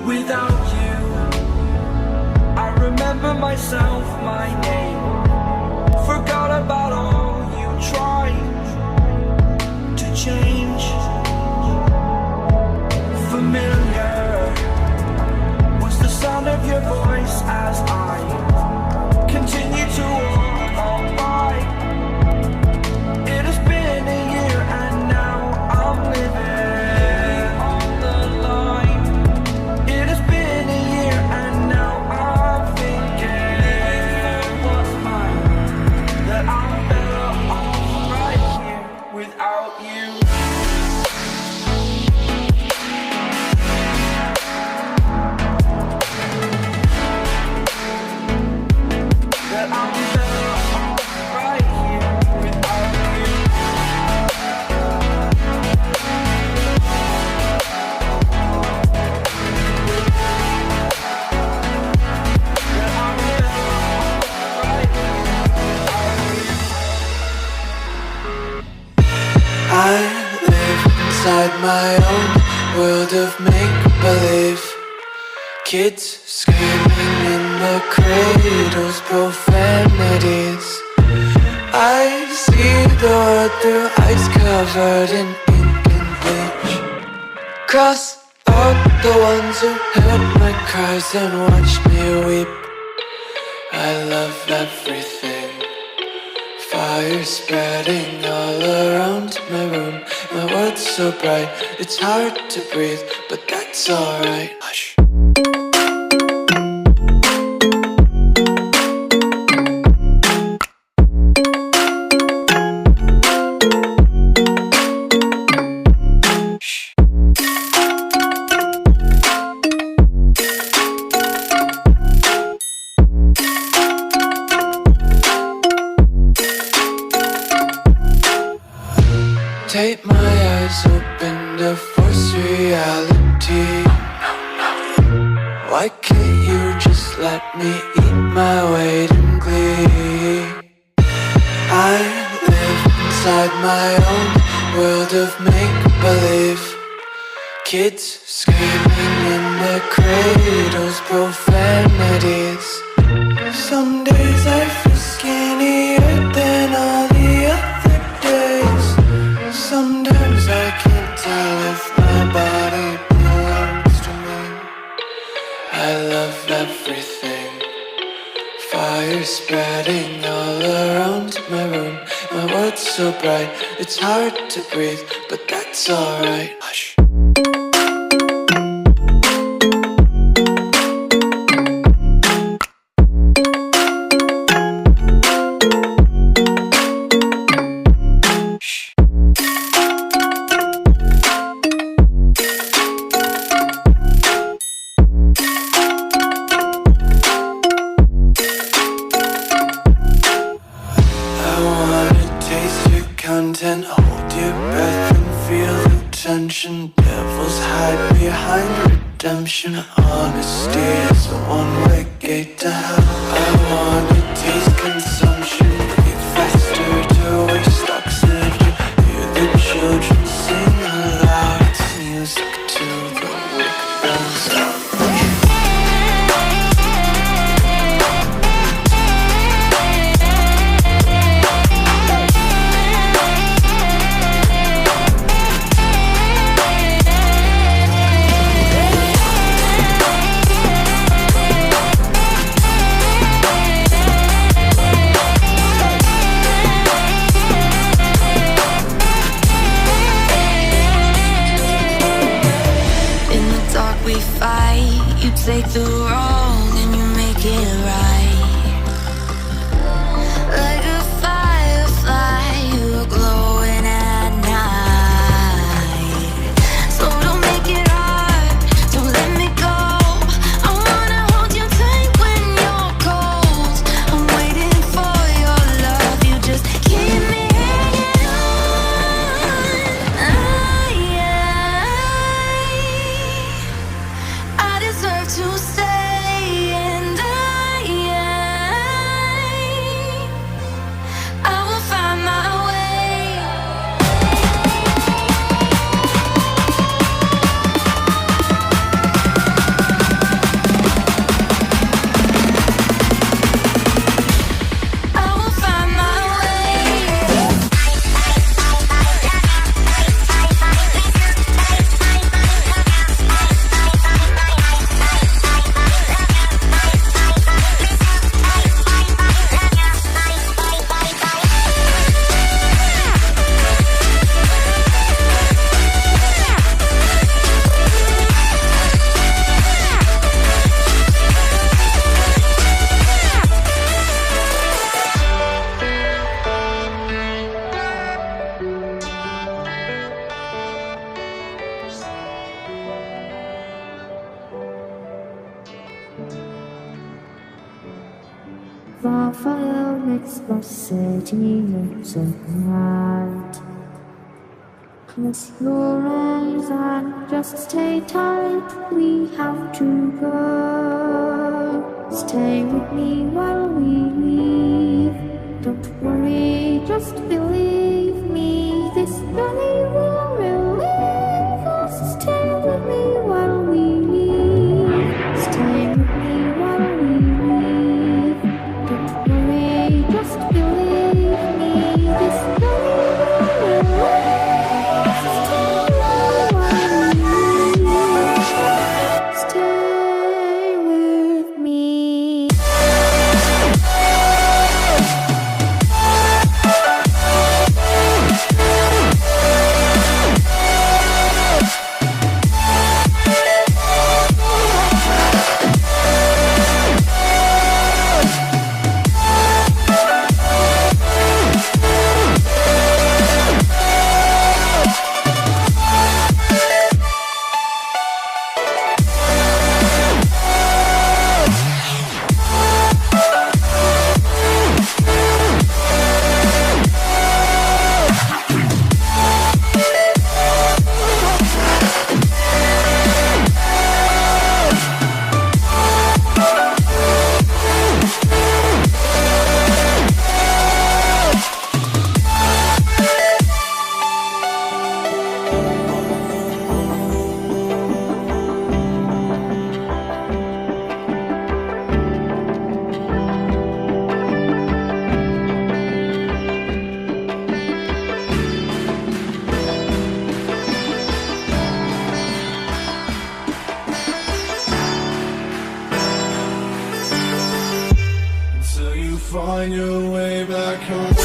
Without you, I remember myself, my name. Forgot about all you tried to change. Familiar was the sound of your voice as I continue to walk on by. It has been a year and now I'm living on the line. It has been a year and now I'm thinking what's mine, that I'm better off right here without you. That I'm better off right here without you. That I'm better off right here without you. I live inside my own world of make-believe. Kids screaming in the cradles, profanities. I see the world through eyes covered in ink and bleach. Cross out the ones who heard my cries and watched me weep. I love everything. Fire spreading all around my room. My world's so bright, it's hard to breathe, but that's alright. Hush. Take my eyes open to force reality. Why can't you just let me eat my weight in glee? I live inside my own world of make-believe. Kids screaming in their cradles, profanities. Some days I feel skinnier than all the other days. Sometimes I can't tell if my body belongs to me. I love everything. Fire spreading all around my room. My world's so bright, it's hard to breathe, but that's alright. Hush. Content, hold your breath and feel the tension. Devils hide behind redemption. Honesty is a one-way gate to hell. I wanna taste consumption. Breathe faster to waste oxygen. Hear the children sing aloud. It's music till the wick burns out. the city looks at night. Close your eyes and just stay tight. We have to go. Stay with me while we leave. Don't worry, just believe me. This journey will relieve us. Stay with me while we leave. Stay with me while we leave. Don't worry, just believe me. This journey will relieve us. Stay with me. Find your way back home.